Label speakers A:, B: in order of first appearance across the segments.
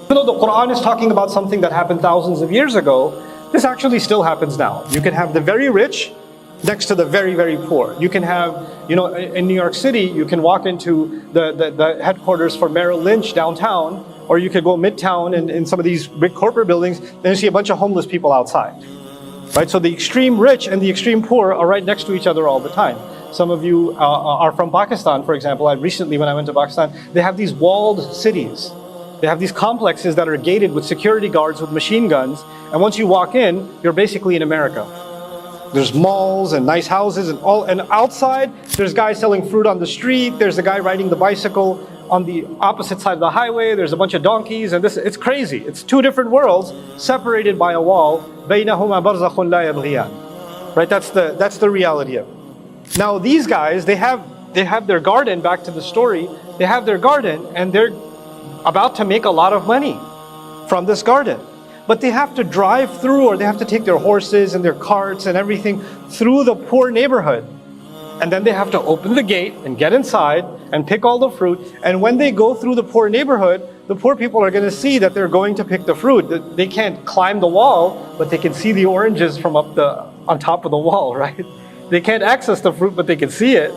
A: Even though the Quran is talking about something that happened thousands of years ago, this actually still happens now. You can have the very rich next to the very, very poor. You can have, in New York City, you can walk into the headquarters for Merrill Lynch downtown, or you could go midtown and in some of these big corporate buildings, and you see a bunch of homeless people outside. Right? So the extreme rich and the extreme poor are right next to each other all the time. Some of you are from Pakistan, for example. Recently, when I went to Pakistan, they have these walled cities. They have these complexes that are gated with security guards with machine guns. And once you walk in, you're basically in America. There's malls and nice houses and outside, there's guys selling fruit on the street. There's a guy riding the bicycle on the opposite side of the highway. There's a bunch of donkeys, and it's crazy. It's two different worlds separated by a wall. بَيْنَهُمَا بَرْزَخٌ لَا يَبْغِيَانِ. Right? That's the reality of it. Now these guys, they have their garden. Back to the story, they have their garden, and they're about to make a lot of money from this garden. But they have to drive through, or they have to take their horses and their carts and everything through the poor neighborhood. And then they have to open the gate and get inside and pick all the fruit. And when they go through the poor neighborhood, the poor people are going to see that they're going to pick the fruit. They can't climb the wall, but they can see the oranges from on top of the wall, right? They can't access the fruit, but they can see it.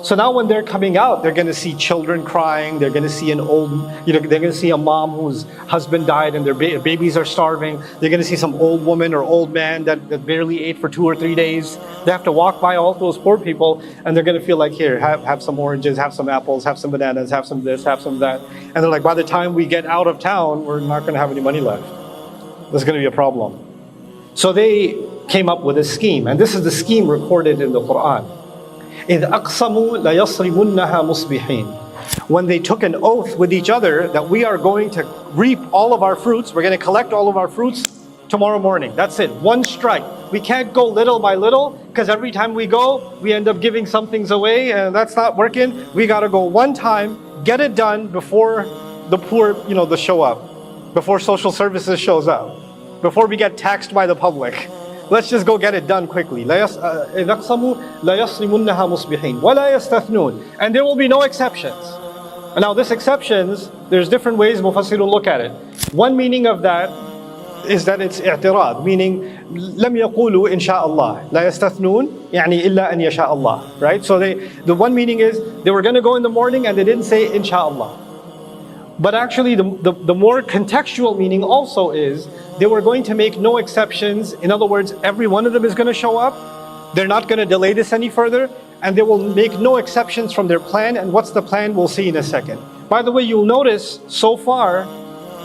A: So now when they're coming out, they're going to see children crying. They're going to see they're going to see a mom whose husband died and their babies are starving. They're going to see some old woman or old man that barely ate for 2 or 3 days. They have to walk by all those poor people, and they're going to feel like, here, have some oranges, have some apples, have some bananas, have some this, have some that. And they're like, by the time we get out of town, we're not going to have any money left. There's going to be a problem. So they came up with a scheme, and this is the scheme recorded in the Quran. إِذْ أَقْسَمُوا لَيَصْرِمُنَّهَا مُصْبِحِينَ. When they took an oath with each other that we are going to reap all of our fruits, we're going to collect all of our fruits tomorrow morning. That's it, one strike. We can't go little by little, because every time we go, we end up giving some things away, and that's not working. We got to go one time, get it done before the poor, they show up, before social services shows up, before we get taxed by the public. Let's just go get it done quickly. إِذْ أَقْسَمُوا لَيَصْرِمُنَّهَا مُصْبِحِينَ وَلَا يَسْتَثْنُونَ. And there will be no exceptions. And now this exceptions, there's different ways Mufassirun look at it. One meaning of that is that it's i'tirad, meaning لَمْ يَقُولُوا إِنْ شَاءَ اللَّهِ لَا يَسْتَثْنُونَ يعني إِلَّا أَنْ يَشَاءَ اللَّهِ. Right? So the one meaning is they were going to go in the morning and they didn't say Insha'Allah. But actually the more contextual meaning also is they were going to make no exceptions. In other words, every one of them is going to show up. They're not going to delay this any further, and they will make no exceptions from their plan. And what's the plan? We'll see in a second. By the way, you'll notice so far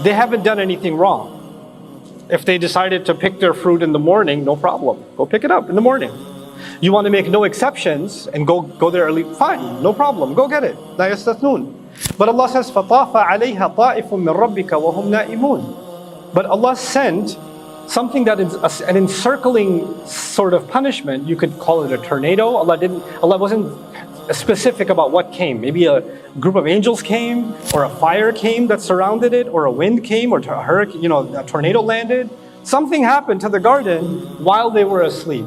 A: they haven't done anything wrong. If they decided to pick their fruit in the morning, no problem. Go pick it up in the morning. You want to make no exceptions and go there early, fine, no problem. Go get it. لا يستثنون. But Allah says, فَطَافَ عَلَيْهَا طَائِفٌ مِّن رَبِّكَ وَهُمْ نَائِمُونَ. But Allah sent something that is an encircling sort of punishment. You could call it a tornado. Allah wasn't specific about what came. Maybe a group of angels came, or a fire came that surrounded it, or a wind came, or a hurricane, a tornado landed. Something happened to the garden while they were asleep.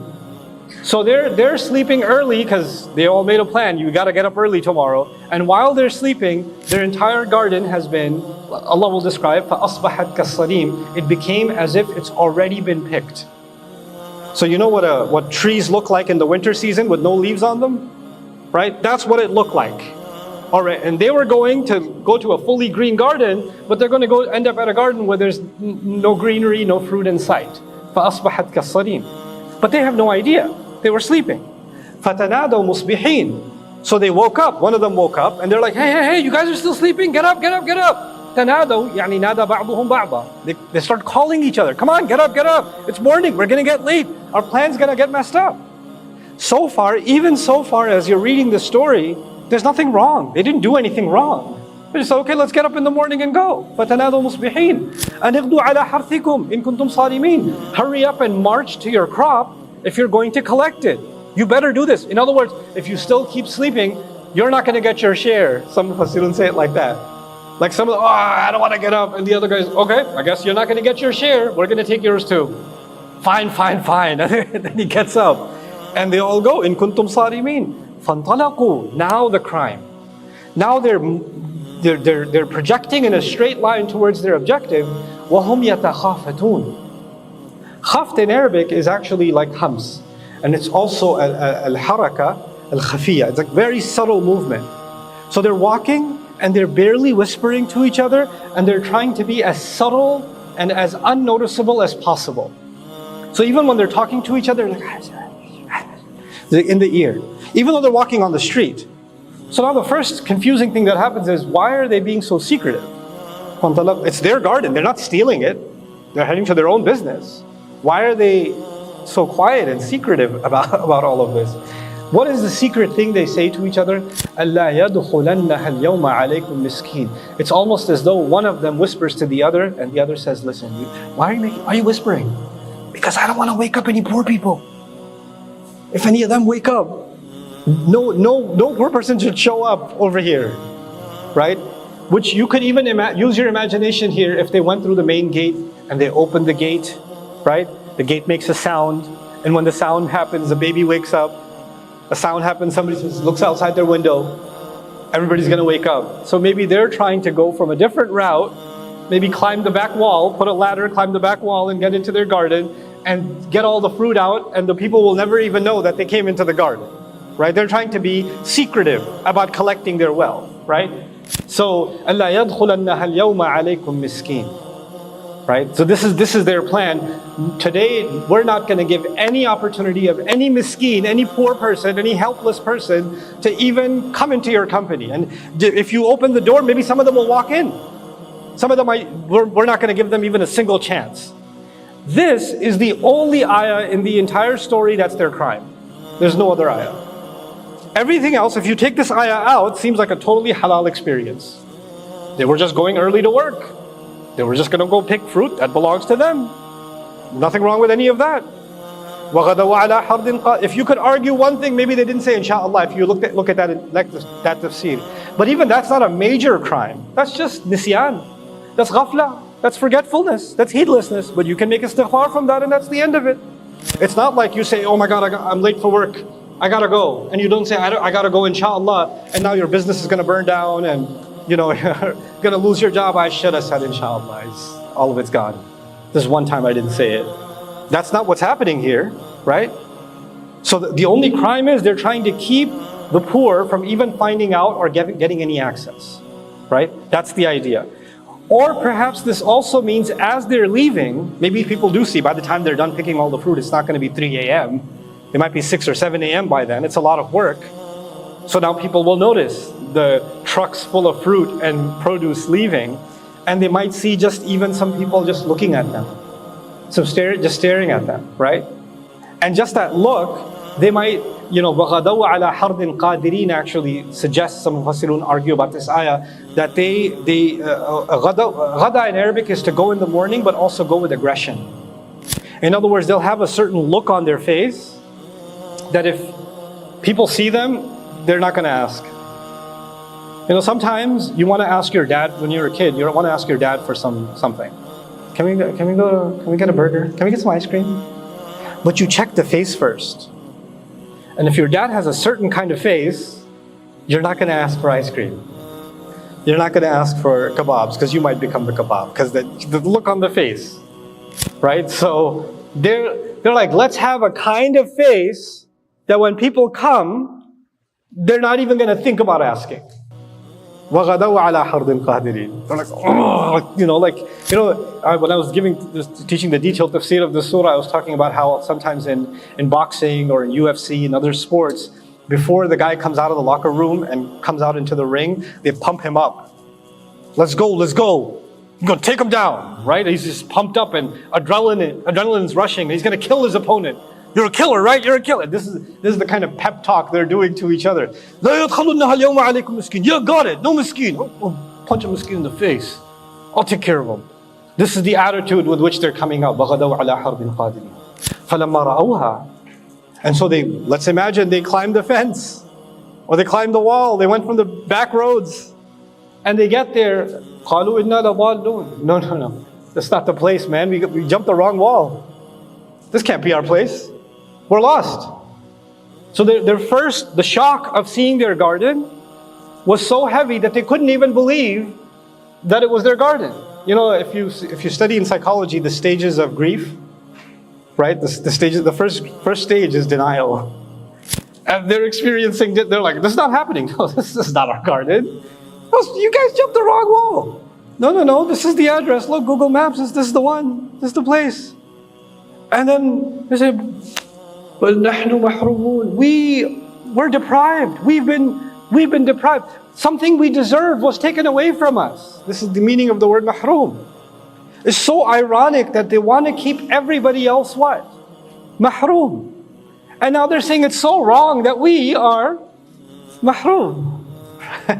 A: So they're sleeping early because they all made a plan. You got to get up early tomorrow. And while they're sleeping, their entire garden has been, Allah will describe, فَأَصْبَحَتْ كَالصَّرِيمِ. It became as if it's already been picked. So you know what trees look like in the winter season with no leaves on them? Right? That's what it looked like. All right, and they were going to go to a fully green garden, but they're going to end up at a garden where there's no greenery, no fruit in sight. فَأَصْبَحَتْ كَالصَّرِيمِ. But they have no idea. They were sleeping. فَتَنَادَوْا مُصْبِحِينَ. So they woke up. One of them woke up, and they're like, hey, you guys are still sleeping. Get up. تَنَادَوْا يعني نَادَى بَعْضُهُمْ بَعْضًا. They start calling each other. Come on, get up. It's morning. We're going to get late. Our plan's going to get messed up. Even so far as you're reading the story, there's nothing wrong. They didn't do anything wrong. They just said, okay, let's get up in the morning and go. فَتَنَادَوْا مُصْبِحِينَ أَنِ اغْدُوا عَلَى حَرْثِكُمْ إِن كُنْتُمْ صَارِمِينَ. Hurry up and march to your crop if you're going to collect it. You better do this. In other words, if you still keep sleeping, you're not going to get your share. Some of us didn't say it like that. Like some of them, I don't want to get up. And the other guys, okay, I guess you're not going to get your share. We're going to take yours too. Fine. And then he gets up. And they all go, in kuntum sarimin. فَانْطَلَقُوا. Now the crime. Now they're they're projecting in a straight line towards their objective. وَهُمْ يَتَخَافَتُونَ. Khaft in Arabic is actually like hams. And it's also al-haraka al-khafiyya. It's like very subtle movement. So they're walking and they're barely whispering to each other, and they're trying to be as subtle and as unnoticeable as possible. So even when they're talking to each other, like in the ear, even though they're walking on the street. So now the first confusing thing that happens is, why are they being so secretive? It's their garden, they're not stealing it. They're heading to their own business. Why are they so quiet and secretive about all of this? What is the secret thing they say to each other? أَلَّا يَدْخُلَنَّهَا الْيَوْمَ عَلَيْكُمْ مِسْكِينٌ. It's almost as though one of them whispers to the other, and the other says, listen, why are you whispering? Because I don't want to wake up any poor people. If any of them wake up, no poor person should show up over here, right? Which you could even use your imagination here. If they went through the main gate and they opened the gate, right? The gate makes a sound, and when the sound happens, the baby wakes up. A sound happens, somebody looks outside their window, everybody's gonna wake up. So maybe they're trying to go from a different route, maybe climb the back wall, put a ladder, climb the back wall and get into their garden and get all the fruit out, and the people will never even know that they came into the garden, right? They're trying to be secretive about collecting their wealth, right? So, أَلَّا يَدْخُلَنَّهَا الْيَوْمَ عَلَيْكُمْ مِسْكِينٌ. Right? So this is their plan. Today, we're not going to give any opportunity of any miskeen, any poor person, any helpless person to even come into your company. And if you open the door, maybe some of them will walk in. Some of them we're not going to give them even a single chance. This is the only ayah in the entire story that's their crime. There's no other ayah. Everything else, if you take this ayah out, seems like a totally halal experience. They were just going early to work. They were just going to go pick fruit that belongs to them. Nothing wrong with any of that. If you could argue one thing, maybe they didn't say inshallah, if you look at that tafsir. But even that's not a major crime. That's just nisyan. That's ghafla. That's forgetfulness. That's heedlessness. But you can make istighfar from that, and that's the end of it. It's not like you say, oh my God, I'm late for work, I gotta go. And you don't say, I gotta go inshallah, and now your business is going to burn down, and you're going to lose your job. I should have said inshallah. All of it's gone. This one time I didn't say it. That's not what's happening here, right? So the only crime is they're trying to keep the poor from even finding out or getting any access, right? That's the idea. Or perhaps this also means as they're leaving, maybe people do see by the time they're done picking all the fruit, it's not going to be 3 a.m. It might be 6 or 7 a.m. by then. It's a lot of work. So now people will notice the trucks full of fruit and produce leaving, and they might see just even some people just looking at them. So just staring at them, right? And just that look, they might, وَغَدَوْا عَلَى حَرْدٍ قَادِرِينَ actually suggests, some Mufassirun argue about this ayah, that ghada in Arabic is to go in the morning, but also go with aggression. In other words, they'll have a certain look on their face that if people see them, they're not going to ask. Sometimes you want to ask your dad when you're a kid. You don't want to ask your dad for something. Can we get a burger? Can we get some ice cream? But you check the face first. And if your dad has a certain kind of face, you're not going to ask for ice cream. You're not going to ask for kebabs, because you might become the kebab, because the look on the face, right? So they're like, let's have a kind of face that when people come, they're not even going to think about asking. وَغَدَوْا عَلَى حَرْدٍ قَادِرِينَ. They're like, when I was teaching the detailed tafsir of the surah, I was talking about how sometimes in boxing or in UFC and other sports, before the guy comes out of the locker room and comes out into the ring, they pump him up. Let's go. You're going to take him down, right? He's just pumped up and adrenaline's rushing. He's going to kill his opponent. You're a killer, right? You're a killer. This is the kind of pep talk they're doing to each other. لا يدخلنها اليوم عليكم مسكين. You got it. No miskin. I'll punch a miskin in the face. I'll take care of him. This is the attitude with which they're coming out. بغدوا على حرب قادرين. فلما رأوها. And so let's imagine they climbed the fence, or they climbed the wall. They went from the back roads, and they get there. قالوا إنا لضالون. No. That's not the place, man. We jumped the wrong wall. This can't be our place. We're lost. So their first, the shock of seeing their garden, was so heavy that they couldn't even believe that it was their garden. You know, if you study in psychology the stages of grief, right? The first stage is denial. And they're experiencing it, they're like, this is not happening. No, this is not our garden. No, you guys jumped the wrong wall. No, this is the address. Look, Google Maps, this is the one. This is the place. And then they say, "Well, نحن محرومون." We're deprived. We've been deprived. Something we deserve was taken away from us. This is the meaning of the word mahroom. It's so ironic that they want to keep everybody else what? Mahroom. And now they're saying it's so wrong that we are mahroom.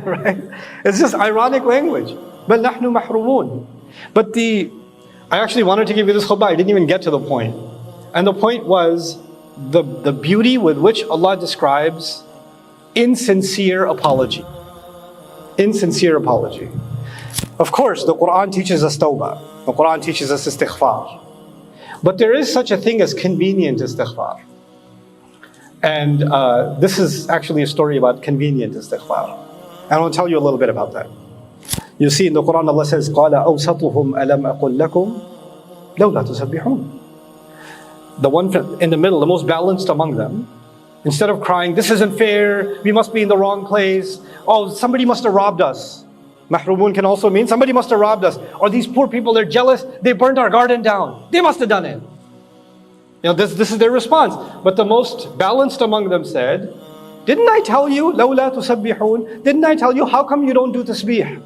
A: Right? It's just ironic language. But nahnu mahrumun. But I actually wanted to give you this khutbah, I didn't even get to the point. And the point was the beauty with which Allah describes insincere apology. Insincere apology. Of course, the Quran teaches us tawbah. The Quran teaches us istighfar. But there is such a thing as convenient istighfar. And this is actually a story about convenient istighfar. And I want to tell you a little bit about that. You see in the Quran Allah says, قَالَ أَوْسَطُهُمْ أَلَمْ أَقُلْ لَكُمْ لَوْلَا تُسَبِّحُونَ. The one in the middle, the most balanced among them, instead of crying, this isn't fair, we must be in the wrong place, oh, somebody must have robbed us. Mahrumun can also mean somebody must have robbed us. Or these poor people, they're jealous, they burnt our garden down. They must have done it. You know, this is their response. But the most balanced among them said, didn't I tell you, لَوْلَا تُسَبِّحُونَ? Didn't I tell you, how come you don't do tasbih?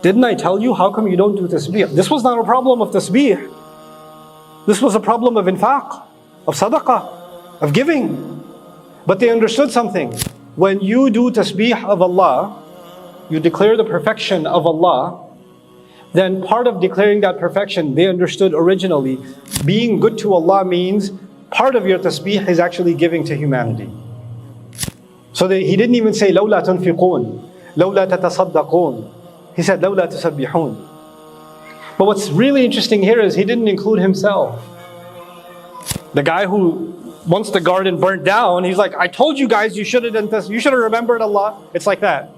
A: Didn't I tell you, how come you don't do tasbih? This was not a problem of tasbih. This was a problem of infaq, of sadaqah, of giving. But they understood something. When you do tasbih of Allah, you declare the perfection of Allah, then part of declaring that perfection, they understood originally, being good to Allah means part of your tasbih is actually giving to humanity. So he didn't even say, لَوْلَا تُنْفِقُونَ لَوْلَا تَتَصَدَّقُونَ. He said, لَوْلَا تُسَبِّحُونَ. But what's really interesting here is he didn't include himself. The guy who, once the garden burnt down, he's like, I told you guys you should have done this, you should have remembered Allah. It's like that.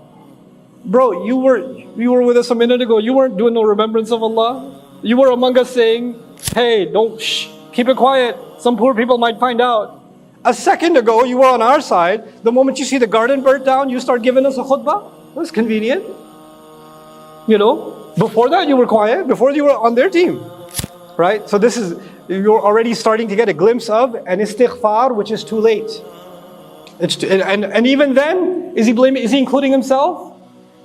A: Bro, you were with us a minute ago, you weren't doing no remembrance of Allah. You were among us saying, hey, keep it quiet, some poor people might find out. A second ago, you were on our side. The moment you see the garden burnt down, you start giving us a khutbah. That's convenient. You know, before that you were quiet, before you were on their team. Right? So you're already starting to get a glimpse of an istighfar which is too late. And even then, is he including himself?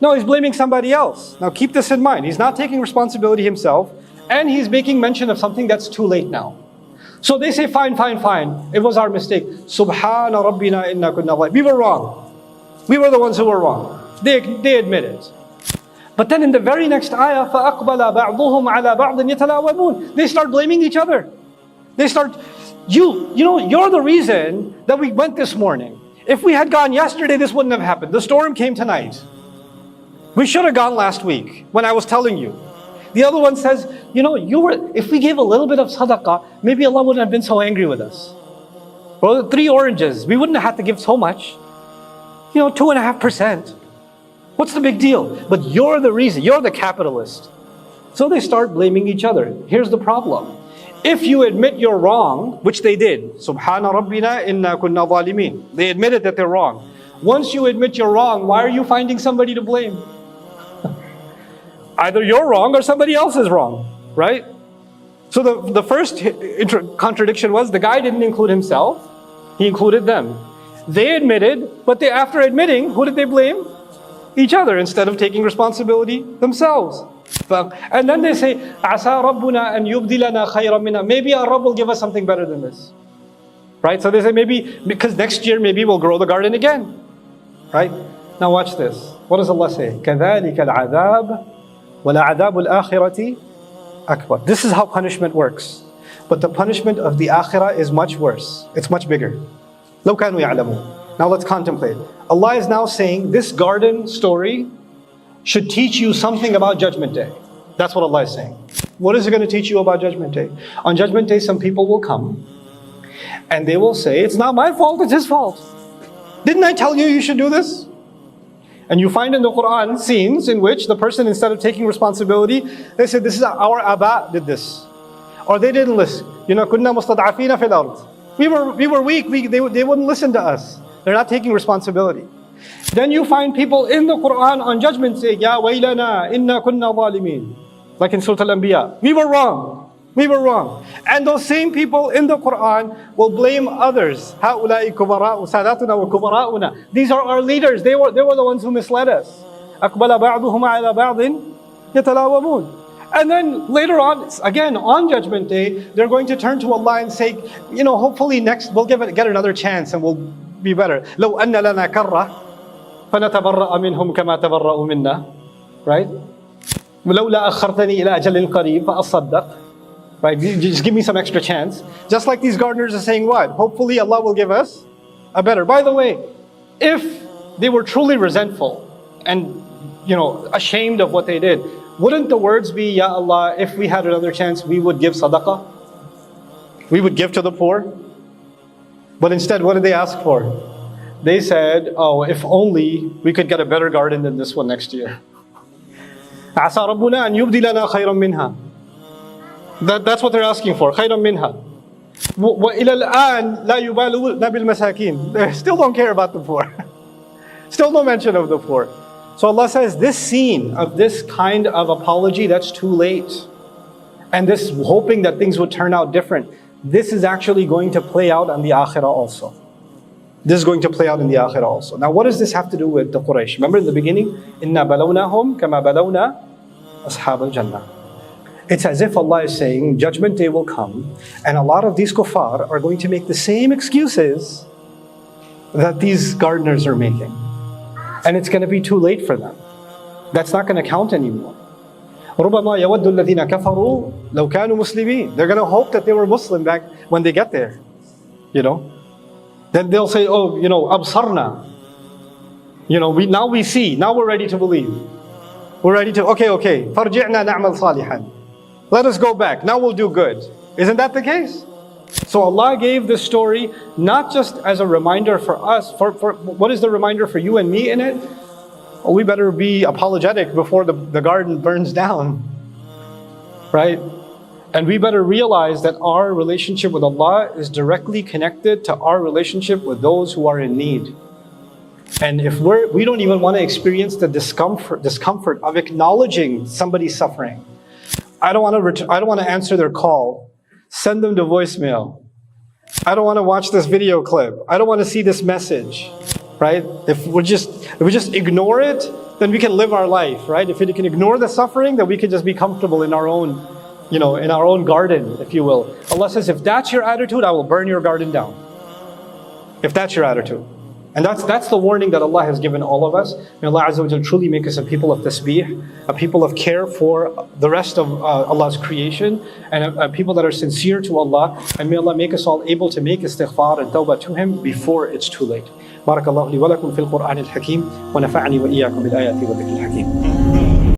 A: No, he's blaming somebody else. Now keep this in mind. He's not taking responsibility himself, and he's making mention of something that's too late now. So they say, fine. It was our mistake. Subhana Rabbina inna kunna dhalimin. We were wrong. We were the ones who were wrong. They admit it. But then in the very next ayah, فَأَقْبَلَ بَعْضُهُمْ عَلَى بَعْضٍ يَتَلَاوَمُونَ. They start blaming each other. They start, you know, you're the reason that we went this morning. If we had gone yesterday, this wouldn't have happened. The storm came tonight. We should have gone last week when I was telling you. The other one says, you know, if we gave a little bit of sadaqah, maybe Allah wouldn't have been so angry with us. Well, 3 oranges, we wouldn't have had to give so much. You know, 2.5%. What's the big deal? But you're the reason, you're the capitalist. So they start blaming each other. Here's the problem. If you admit you're wrong, which they did, Subhana Rabbina inna kunna dhalimin. They admitted that they're wrong. Once you admit you're wrong, why are you finding somebody to blame? Either you're wrong or somebody else is wrong, right? So the first contradiction was the guy didn't include himself, he included them. They admitted, but after admitting, who did they blame? Each other, instead of taking responsibility themselves. And then they say, عَسَى رَبُّنَا أَن يُبْدِلَنَا خَيْرًا مِنَا. Maybe our Rabb will give us something better than this. Right? So they say maybe, because next year maybe we'll grow the garden again. Right? Now watch this. What does Allah say? كَذَلِكَ الْعَذَابِ وَلَعَذَابُ الْآخِرَةِ أَكْبَرُ. This is how punishment works. But the punishment of the akhirah is much worse. It's much bigger. لَوْ كَانُوا يَعْلَمُونَ. Now let's contemplate. Allah is now saying this garden story should teach you something about Judgment Day. That's what Allah is saying. What is it going to teach you about Judgment Day? On Judgment Day, some people will come and they will say, it's not my fault, it's his fault. Didn't I tell you you should do this? And you find in the Quran scenes in which the person, instead of taking responsibility, they said, this is our aba did this. Or they didn't listen. كُنَّا مُسْتَضْعَفِينَ فِي الْأَرْضِ. We were weak, they wouldn't listen to us. They're not taking responsibility. Then you find people in the Quran on Judgment Day, Ya waylana inna kunna zalimin. Like in Surah Al-Anbiya. We were wrong. And those same people in the Quran will blame others. هَؤُلَاءِ كُبَرَاءُ سَادَاتُنَا وَكُبَرَاؤُنَا. These are our leaders. They were the ones who misled us. أَقْبَلَ بَعْضُهُمْ عَلَى بَعْضٍ يَتَلَاوَمُونَ. And then later on, again on Judgment Day, they're going to turn to Allah and say, hopefully next we'll get another chance and we'll be better. لَوْ أَنَّ لَنَا كَرَّةً فَنَتَبَرَّأَ مِنْهُمْ كَمَا تَبَرَّأُوا مِنَّا. Right? وَلَوْلَا أَخَّرْتَنِي إِلَى أَجَلٍ قَرِيبٍ فَأَصَّدَّقْ. Right? Just give me some extra chance. Just like these gardeners are saying what? Hopefully Allah will give us a better. By the way, if they were truly resentful and ashamed of what they did, wouldn't the words be, Ya Allah, if we had another chance, we would give sadaqah? We would give to the poor? But instead, what did they ask for? They said, oh, if only we could get a better garden than this one next year. عَسَى رَبُّنَا أَن يُبْدِلَنَا خَيْرًا مِنْهَا. That's what they're asking for. خَيْرًا مِنْهَا. وَإِلَى الْآنِ لَا يُبَالُونَ بِالْمَسَاكِينَ. They still don't care about the poor. Still no mention of the poor. So Allah says, this scene of this kind of apology, that's too late. And this hoping that things would turn out different, this is actually going to play out on the akhirah also. This is going to play out in the akhirah also. Now what does this have to do with the Quraysh? Remember in the beginning, إِنَّا بَلَوْنَاهُمْ كَمَا بَلَوْنَا أَصْحَابَ الْجَنَّةِ. It's as if Allah is saying, Judgment Day will come, and a lot of these kuffar are going to make the same excuses that these gardeners are making. And it's going to be too late for them. That's not going to count anymore. رُبَمَا يَوَدُّ الَّذِينَ كَفَرُوا لَوْ كَانُوا مُسْلِمِينَ. They're going to hope that they were Muslim back when they get there. Then they'll say, oh, أَبْصَرْنَا. Now we see, now we're ready to believe. We're ready to, okay, فَرْجِعْنَا نَعْمَلْ صَالِحًا. Let us go back, now we'll do good. Isn't that the case? So Allah gave this story not just as a reminder for us, for what is the reminder for you and me in it? Oh, we better be apologetic before the garden burns down. Right? And we better realize that our relationship with Allah is directly connected to our relationship with those who are in need. And if we don't even want to experience the discomfort of acknowledging somebody's suffering, I don't want to answer their call. Send them to voicemail. I don't want to watch this video clip. I don't want to see this message. Right? If we just ignore it, then we can live our life. Right? If we can ignore the suffering, then we can just be comfortable in our own, in our own garden, if you will. Allah says, if that's your attitude, I will burn your garden down. If that's your attitude. And that's the warning that Allah has given all of us. May Allah Azza wa Jal truly make us a people of tasbih, a people of care for the rest of Allah's creation, and a people that are sincere to Allah. And may Allah make us all able to make istighfar and tawbah to Him before it's too late. بارك الله لي ولكم في القرآن الحكيم ونفعني وإياكم بالآيات والذكر الحكيم.